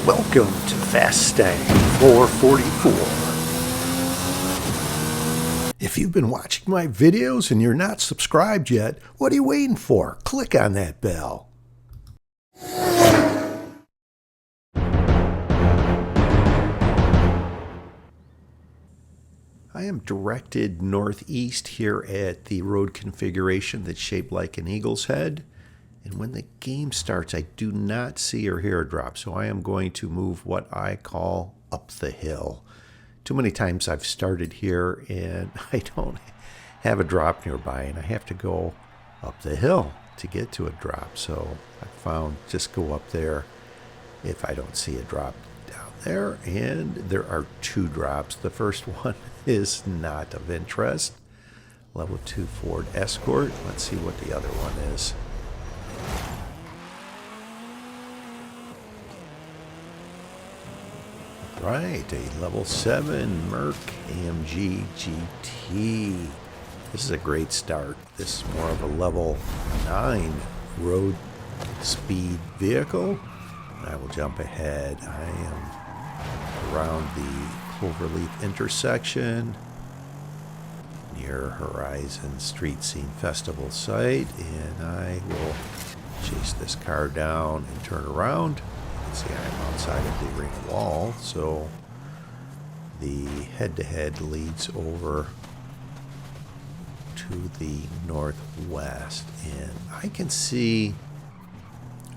Welcome to Fast Stang 444. If you've been watching my videos and you're not subscribed yet, what are you waiting for? Click on that bell. I am directed northeast here at the road configuration that's shaped like an eagle's head. And when the game starts, I do not see or hear a drop. So I am going to move what I call up the hill. Too many times I've started here and I don't have a drop nearby. And I have to go up the hill to get to a drop. So I found just go up there if I don't see a drop down there. And there are two drops. The first one is not of interest. Level 2 Ford Escort. Let's see what the other one is. Right, a level 7 Merc AMG GT. This is a great start. This is more of a level 9 road speed vehicle. I will jump ahead. I am around the Cloverleaf intersection near Horizon Street Scene Festival site, and I will chase this car down and turn around. See, I'm outside of the arena wall, so the head-to-head leads over to the northwest, and I can see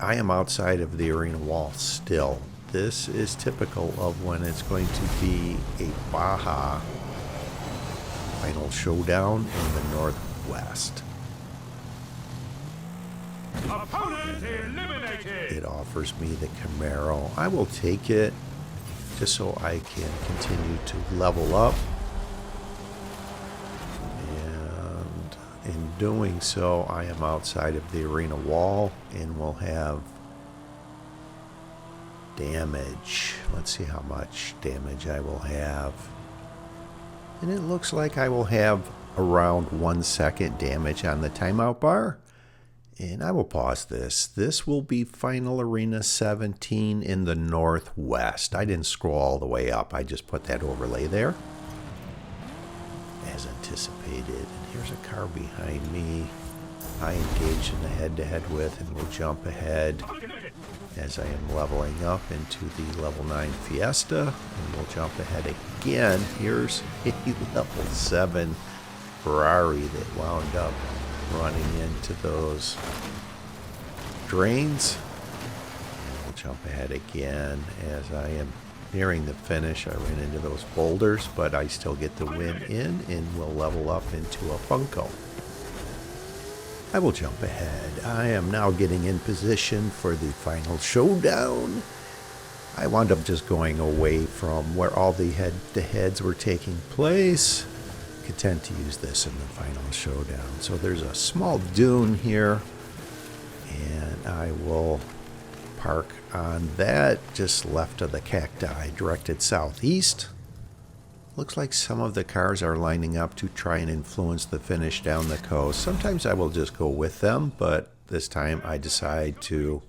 I am outside of the arena wall still. This is typical of when it's going to be a Baja final showdown in the northwest. Opponent eliminated. It offers me the Camaro. I will take it just so I can continue to level up. And in doing so, I am outside of the arena wall and will have damage. Let's see how much damage I will have. And it looks like I will have around 1 second damage on the timeout bar. And I will pause this. This will be Final Arena 17 in the northwest. I didn't scroll all the way up. I just put that overlay there as anticipated. And here's a car behind me. I engage in the head-to-head with and will jump ahead as I am leveling up into the level 9 Fiesta. And we'll jump ahead again. Here's a level 7 Ferrari that wound up running into those drains. And we'll jump ahead again as I am nearing the finish. I ran into those boulders, but I still get the win in and will level up into a Funko. I will jump ahead. I am now getting in position for the final showdown. I wound up just going away from where all the head-to-heads were taking place. Content to use this in the final showdown. So there's a small dune here, and I will park on that just left of the cacti, directed southeast. Looks like some of the cars are lining up to try and influence the finish down the coast. Sometimes I will just go with them, but this time I decide to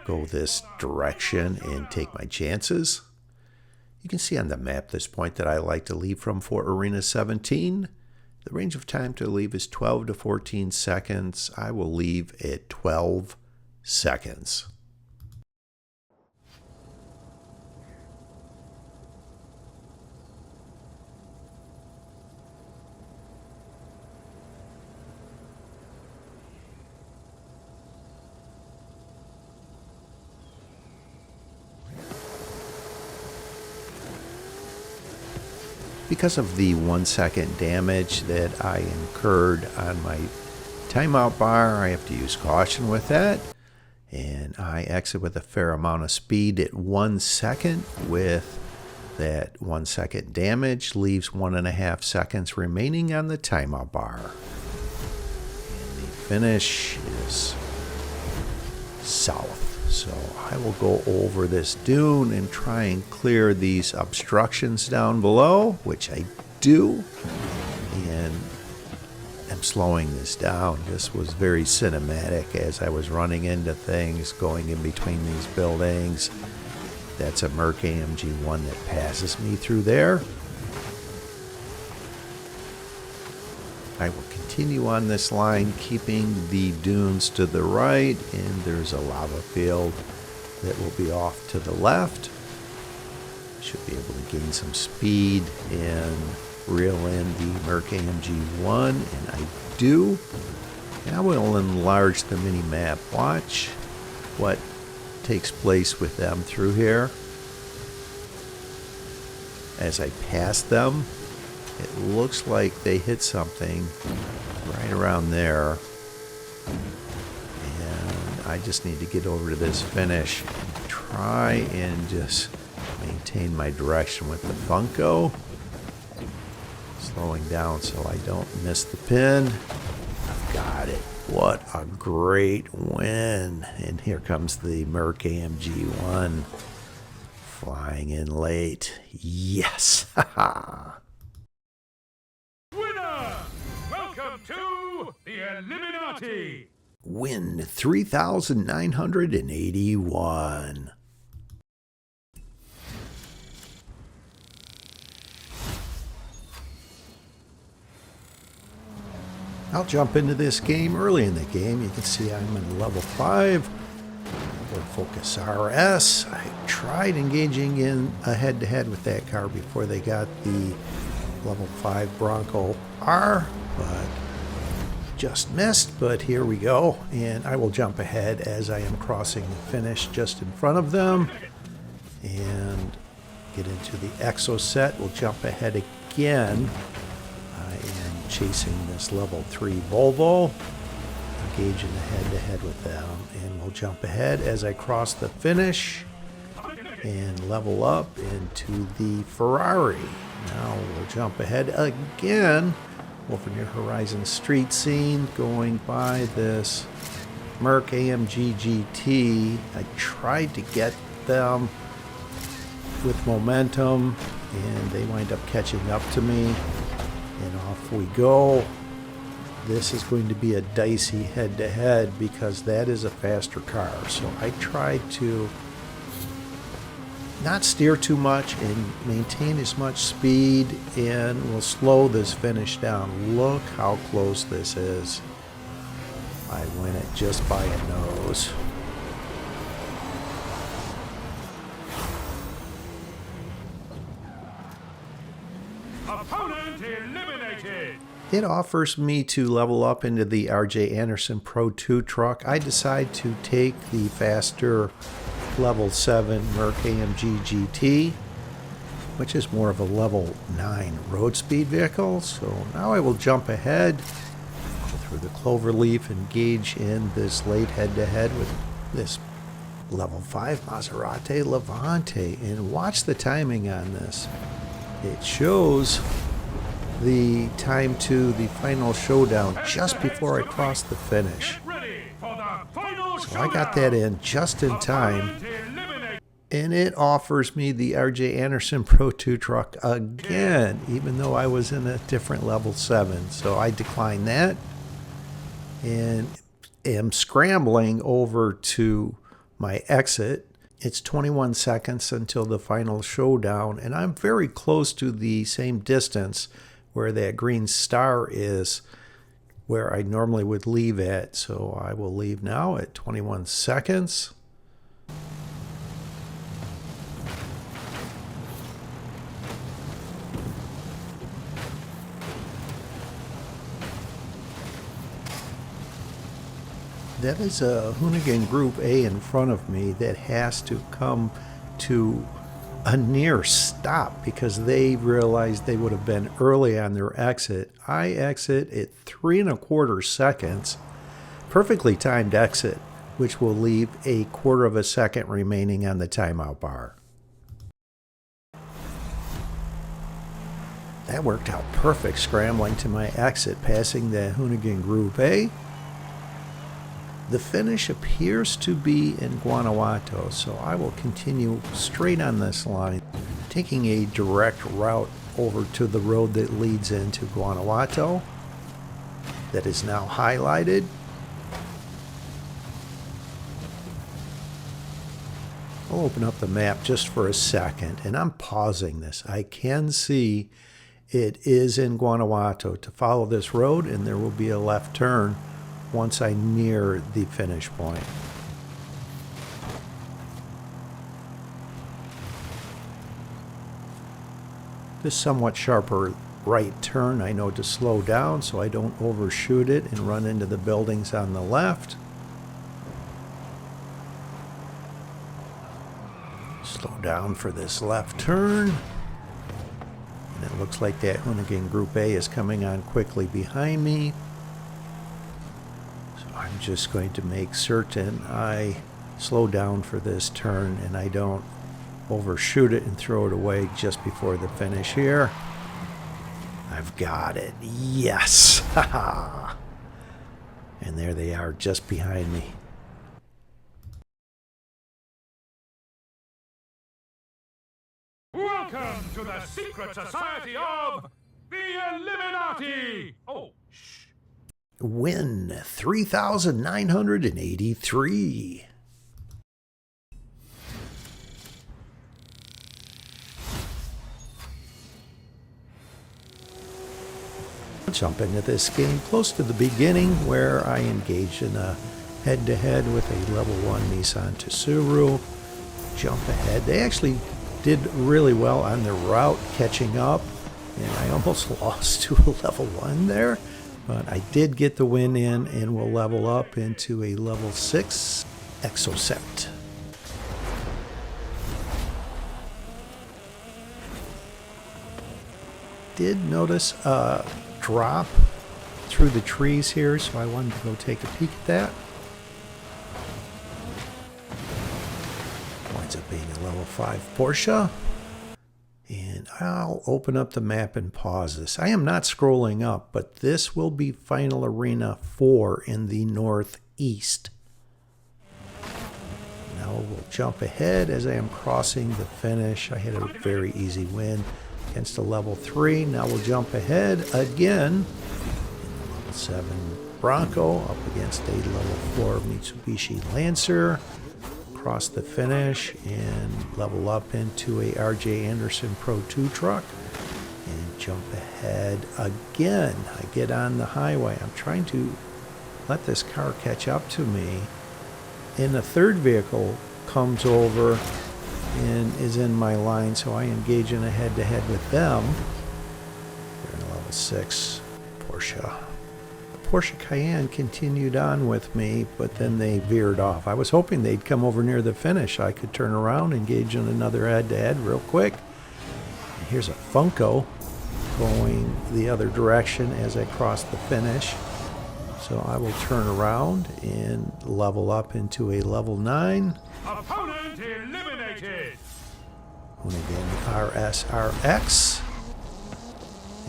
go this direction and take my chances. You can see on the map this point that I like to leave from for Arena 17. The range of time to leave is 12 to 14 seconds. I will leave at 12 seconds. Because of the 1 second damage that I incurred on my timeout bar, I have to use caution with that. And I exit with a fair amount of speed at 1 second. With that 1 second damage, leaves 1.5 seconds remaining on the timeout bar. And the finish is south. So I will go over this dune and try and clear these obstructions down below, which I do. And I'm slowing this down. This was very cinematic as I was running into things, going in between these buildings. That's a Merc AMG 1 that passes me through there. I will continue on this line, keeping the dunes to the right, and there's a lava field that will be off to the left. Should be able to gain some speed and reel in the Merc AMG 1, and I do. Now we'll enlarge the mini map. Watch what takes place with them through here. As I pass them, it looks like they hit something right around there. And I just need to get over to this finish. Try and just maintain my direction with the Funko. Slowing down so I don't miss the pin. I've got it. What a great win. And here comes the Merc AMG 1 flying in late. Yes. Winner! Welcome to the Illuminati! Win 3,981. I'll jump into this game early in the game. You can see I'm in level 5. Ford Focus RS. I tried engaging in a head-to-head with that car before they got the level 5 Bronco R, but just missed. But here we go, and I will jump ahead as I am crossing the finish just in front of them and get into the Exo set. We'll jump ahead again. I am chasing this level 3 Volvo, engage in the head-to-head with them, and we'll jump ahead as I cross the finish and level up into the Ferrari. Now we'll jump ahead again over near Horizon Street Scene, going by this Merc AMG GT. I tried to get them with momentum, and they wind up catching up to me. And off we go. This is going to be a dicey head-to-head because that is a faster car. So I tried to not steer too much and maintain as much speed, and we'll slow this finish down. Look how close this is. I win it just by a nose. Opponent eliminated! It offers me to level up into the RJ Anderson Pro 2 truck. I decide to take the faster level 7 Merc AMG GT, which is more of a level 9 road speed vehicle. So now I will jump ahead, go through the cloverleaf, engage in this late head-to-head with this level 5 Maserati Levante, and watch the timing on this. It shows the time to the final showdown just before I cross the finish. So I got that in just in time, and it offers me the RJ Anderson Pro 2 truck again, even though I was in a different level 7. So I decline that and am scrambling over to my exit. It's 21 seconds until the final showdown, and I'm very close to the same distance where that green star is, where I normally would leave at. So I will leave now at 21 seconds. That is a Hoonigan Group A in front of me that has to come to a near stop because they realized they would have been early on their exit. I exit at 3 1/4 seconds, perfectly timed exit, which will leave a 1/4 second remaining on the timeout bar. That worked out perfect, scrambling to my exit, passing the Hoonigan Group A. The finish appears to be in Guanajuato, so I will continue straight on this line, taking a direct route over to the road that leads into Guanajuato that is now highlighted. I'll open up the map just for a second, and I'm pausing this. I can see it is in Guanajuato. To follow this road, and there will be a left turn once I near the finish point. This somewhat sharper right turn, I know to slow down so I don't overshoot it and run into the buildings on the left. Slow down for this left turn. And it looks like that Hoonigan Group A is coming on quickly behind me. So I'm just going to make certain I slow down for this turn and I don't overshoot it and throw it away just before the finish here. I've got it. Yes! And there they are just behind me. Welcome to the secret society of the Illuminati! Oh, shh. Win 3,983. Jump into this game close to the beginning where I engaged in a head-to-head with a level 1 Nissan Tsuru. Jump ahead. They actually did really well on their route catching up, and I almost lost to a level 1 there, but I did get the win in and will level up into a level 6 Exocet. Did notice a drop through the trees here, so I wanted to go take a peek at that. Winds up being a level 5 Porsche. And I'll open up the map and pause this. I am not scrolling up, but this will be Final Arena 4 in the northeast. Now we'll jump ahead as I am crossing the finish. I had a very easy win against a level 3. Now we'll jump ahead again in the level 7 Bronco up against a level 4 Mitsubishi Lancer. Cross the finish and level up into a RJ Anderson Pro 2 truck and jump ahead again. I get on the highway. I'm trying to let this car catch up to me, and the third vehicle comes over and is in my line, so I engage in a head-to-head with them. They're in a level 6 Porsche. The Porsche Cayenne continued on with me, but then they veered off. I was hoping they'd come over near the finish. I could turn around, engage in another head-to-head real quick. And here's a Funko going the other direction as I cross the finish. So I will turn around and level up into a level 9. Opponent eliminated! Hoonigan RSRX.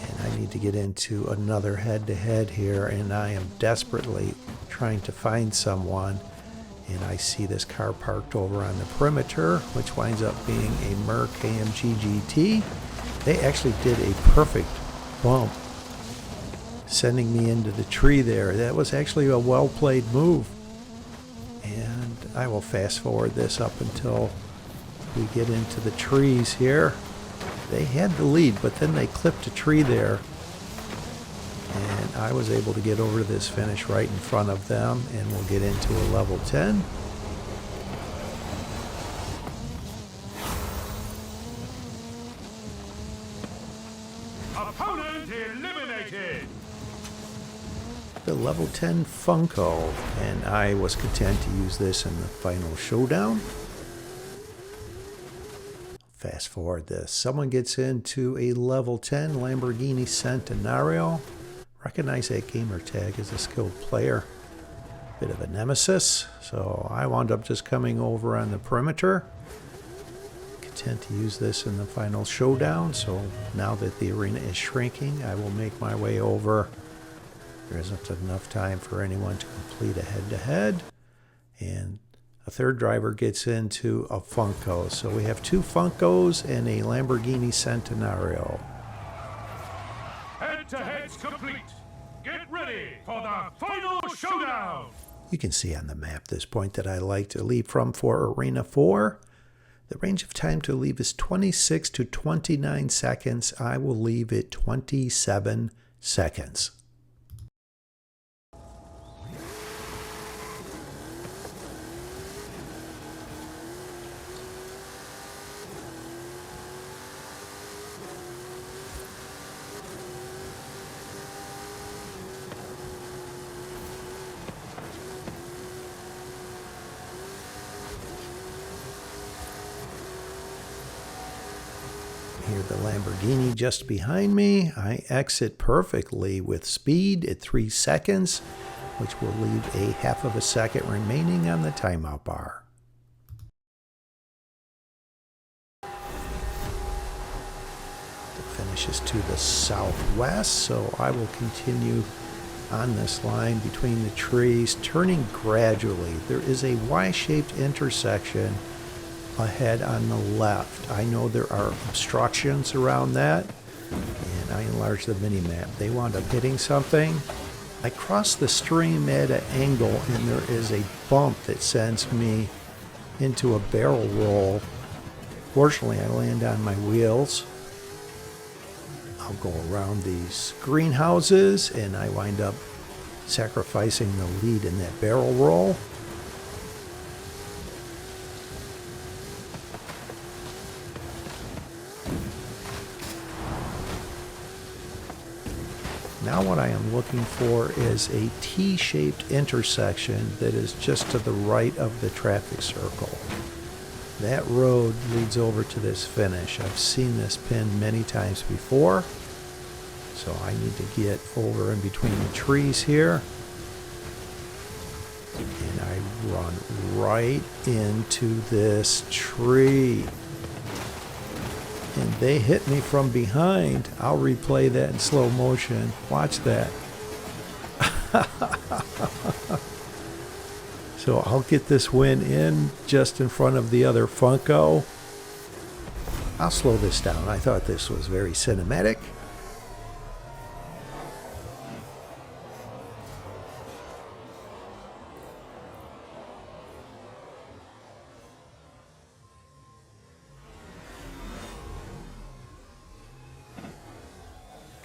And I need to get into another head-to-head here, and I am desperately trying to find someone. And I see this car parked over on the perimeter, which winds up being a Merc AMG GT. They actually did a perfect bump, sending me into the tree there. That was actually a well-played move. And I will fast forward this up until we get into the trees here. They had the lead, but then they clipped a tree there. And I was able to get over to this finish right in front of them, and we'll get into a level 10. Opponent eliminated! The level 10 Funko, and I was content to use this in the final showdown. Fast forward this. Someone gets into a level 10 Lamborghini Centenario. Recognize that gamer tag as a skilled player. Bit of a nemesis, so I wound up just coming over on the perimeter. Content to use this in the final showdown, so now that the arena is shrinking, I will make my way over. There isn't enough time for anyone to complete a head-to-head, and a third driver gets into a Funko. So we have 2 Funkos and a Lamborghini Centenario. Head-to-head's complete. Get ready for the final showdown! You can see on the map this point that I like to leave from for Arena 4. The range of time to leave is 26 to 29 seconds. I will leave it 27 seconds. Here, the Lamborghini just behind me. I exit perfectly with speed at 3 seconds, which will leave a half of a second remaining on the timeout bar. The finish is to the southwest, so I will continue on this line between the trees, turning gradually. There is a Y-shaped intersection ahead on the left. I know there are obstructions around that, and I enlarged the mini-map. They wound up hitting something. I cross the stream at an angle, and there is a bump that sends me into a barrel roll. Fortunately, I land on my wheels. I'll go around these greenhouses, and I wind up sacrificing the lead in that barrel roll. Now what I am looking for is a T-shaped intersection that is just to the right of the traffic circle. That road leads over to this finish. I've seen this pin many times before, so I need to get over in between the trees here. And I run right into this tree. And they hit me from behind. I'll replay that in slow motion. Watch that. So I'll get this win in just in front of the other Funko. I'll slow this down. I thought this was very cinematic.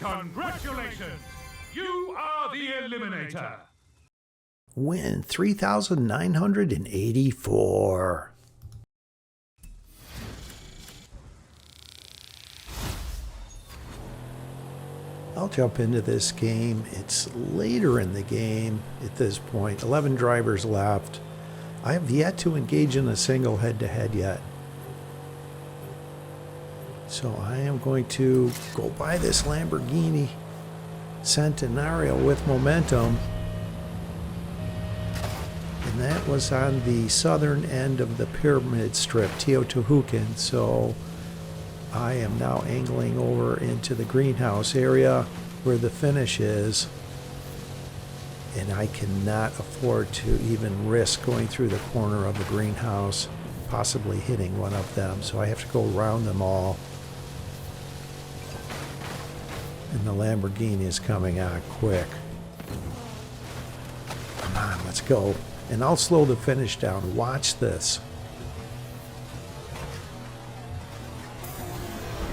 Congratulations! You are the Eliminator! Win 3,984. I'll jump into this game. It's later in the game at this point. 11 drivers left. I have yet to engage in a single head-to-head yet. So I am going to go buy this Lamborghini Centenario with momentum. And that was on the southern end of the pyramid strip, Teotihuacan. So I am now angling over into the greenhouse area where the finish is. And I cannot afford to even risk going through the corner of the greenhouse, possibly hitting one of them. So I have to go around them all. And the Lamborghini is coming on quick. Come on, let's go. And I'll slow the finish down. Watch this.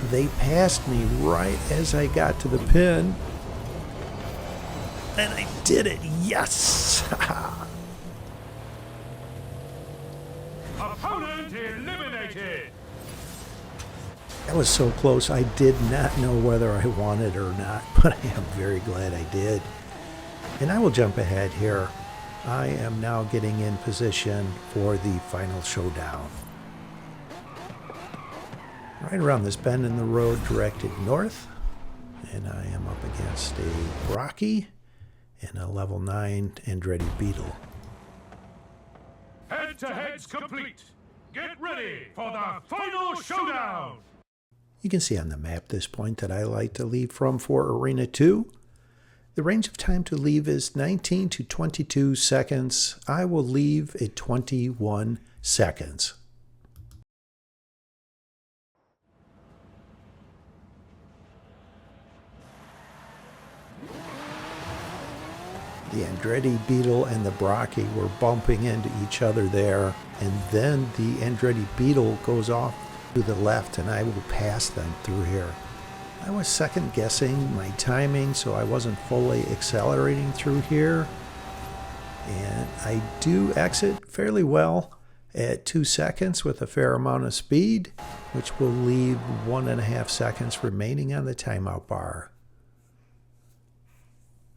They passed me right as I got to the pin. And I did it. Yes! Opponent eliminated! That was so close. I did not know whether I won it or not, but I am very glad I did. And I will jump ahead here. I am now getting in position for the final showdown. Right around this bend in the road directed north. And I am up against a Rocky and a level 9 Andretti Beetle. Head-to-head's complete. Get ready for the final showdown! You can see on the map this point that I like to leave from for Arena 2. The range of time to leave is 19 to 22 seconds. I will leave at 21 seconds. The Andretti Beetle and the Brocky were bumping into each other there, and then the Andretti Beetle goes off to the left, and I will pass them through here. I was second guessing my timing, so I wasn't fully accelerating through here. And I do exit fairly well at 2 seconds with a fair amount of speed, which will leave 1.5 seconds remaining on the timeout bar.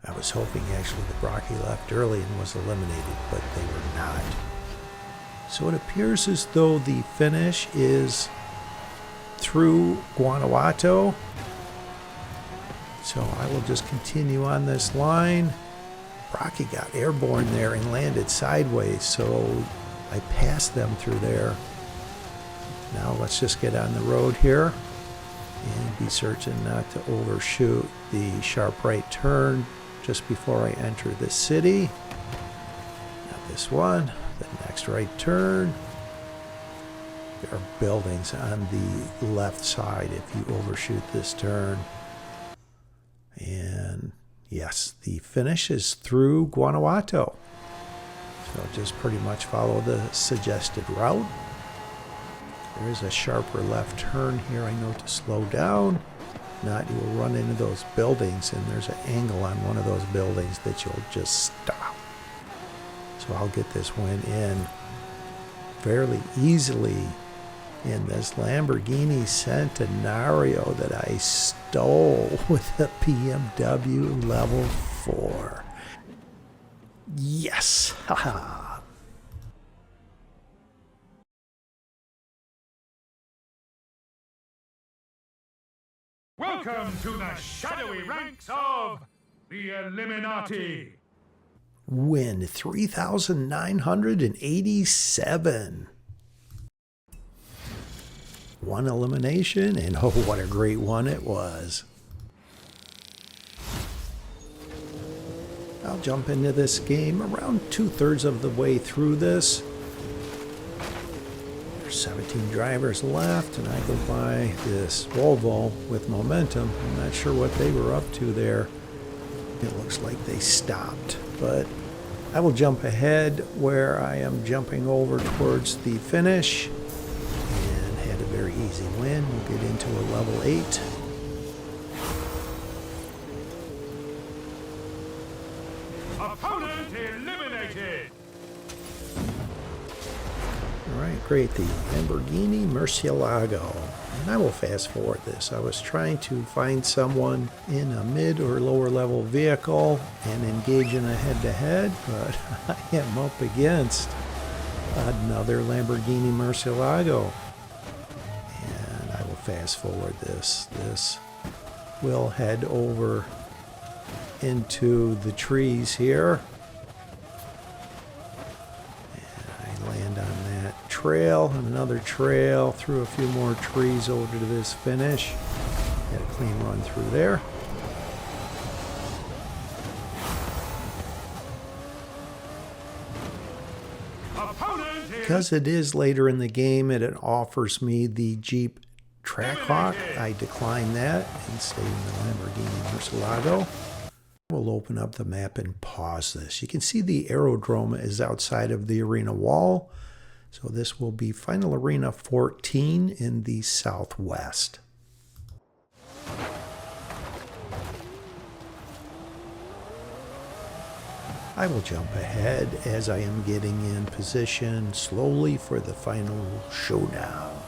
I was hoping actually the Brocky left early and was eliminated, but they were not. So it appears as though the finish is through Guanajuato. So I will just continue on this line. Brocky got airborne there and landed sideways, so I passed them through there. Now let's just get on the road here and be certain not to overshoot the sharp right turn just before I enter the city. Not this one, the next right turn. There are buildings on the left side if you overshoot this turn. And yes, the finish is through Guanajuato. So just pretty much follow the suggested route. There is a sharper left turn here I know to slow down. If not, you will run into those buildings, and there's an angle on one of those buildings that you'll just stop. So I'll get this win in fairly easily in this Lamborghini Centenario that I stole with a BMW Level 4. Yes! Haha! Welcome to the shadowy ranks of the Illuminati. Win 3,987. One elimination, and oh, what a great one it was. I'll jump into this game around 2/3 of the way through this. There's 17 drivers left, and I go by this Volvo with momentum. I'm not sure what they were up to there. It looks like they stopped, but I will jump ahead where I am jumping over towards the finish. Very easy win. We'll get into a level 8. Opponent eliminated. Alright, great. The Lamborghini Murcielago. And I will fast forward this. I was trying to find someone in a mid or lower level vehicle and engage in a head-to-head, but I am up against another Lamborghini Murcielago. Fast forward this. This will head over into the trees here. And I land on that trail, another trail, through a few more trees over to this finish. Had a clean run through there. Because it is later in the game and it offers me the Jeep Trackhawk, I decline that and stay in the Lamborghini Murcielago. We'll open up the map and pause this. You can see the aerodrome is outside of the arena wall. So this will be Final Arena 14 in the southwest. I will jump ahead as I am getting in position slowly for the final showdown,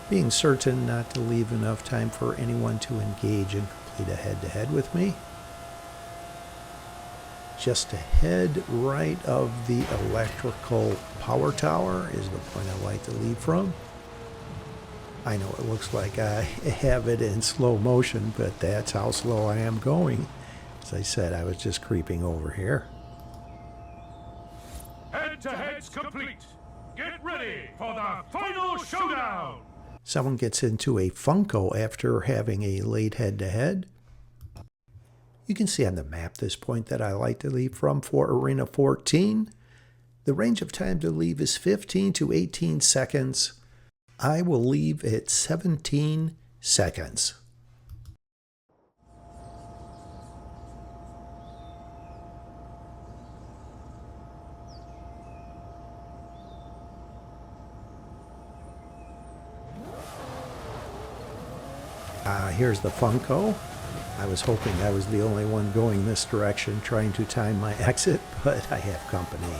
being certain not to leave enough time for anyone to engage and complete a head-to-head with me. Just ahead right of the electrical power tower is the point I like to leave from. I know it looks like I have it in slow motion, but that's how slow I am going. As I said, I was just creeping over here. Head-to-head's complete. Get ready for the final showdown. Someone gets into a Funko after having a late head-to-head. You can see on the map this point that I like to leave from for Arena 14. The range of time to leave is 15 to 18 seconds. I will leave at 17 seconds. Here's the Funko. I was hoping I was the only one going this direction trying to time my exit, but I have company.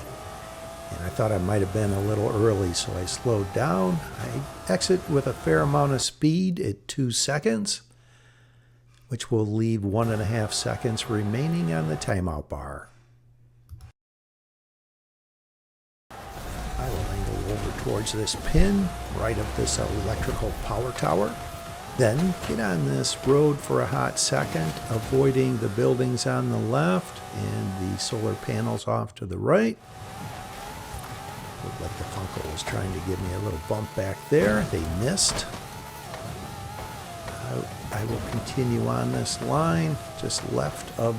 And I thought I might have been a little early, so I slowed down. I exit with a fair amount of speed at 2 seconds, which will leave 1.5 seconds remaining on the timeout bar. I will angle over towards this pin, right of this electrical power tower. Then get on this road for a hot second, avoiding the buildings on the left and the solar panels off to the right. Looked like the Funko was trying to give me a little bump back there. They missed. I will continue on this line just left of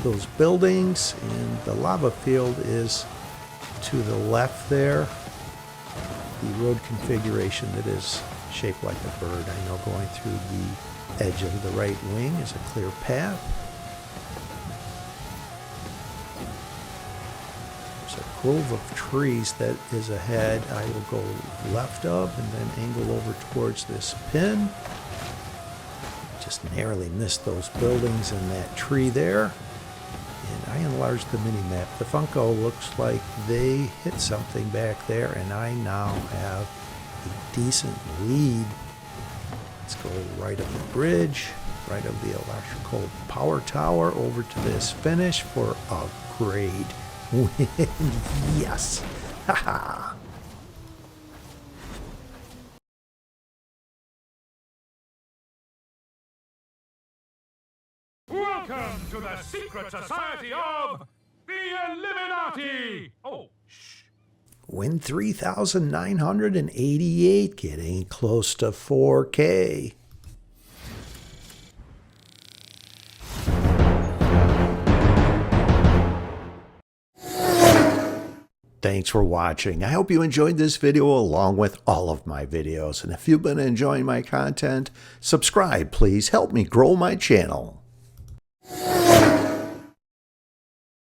those buildings, and the lava field is to the left there. The road configuration that is shaped like a bird. I know going through the edge of the right wing is a clear path. There's a grove of trees that is ahead. I will go left of and then angle over towards this pin. Just narrowly missed those buildings and that tree there. And I enlarged the mini-map. The Funko looks like they hit something back there, and I now have a decent lead. Let's go right of the bridge, right of the electrical power tower, over to this finish for a great win. Yes! Haha! Welcome to the secret society of the Illuminati! Oh, shh. Win 3,988, getting close to 4K. Thanks for watching. I hope you enjoyed this video along with all of my videos. And if you've been enjoying my content, subscribe, please. Help me grow my channel.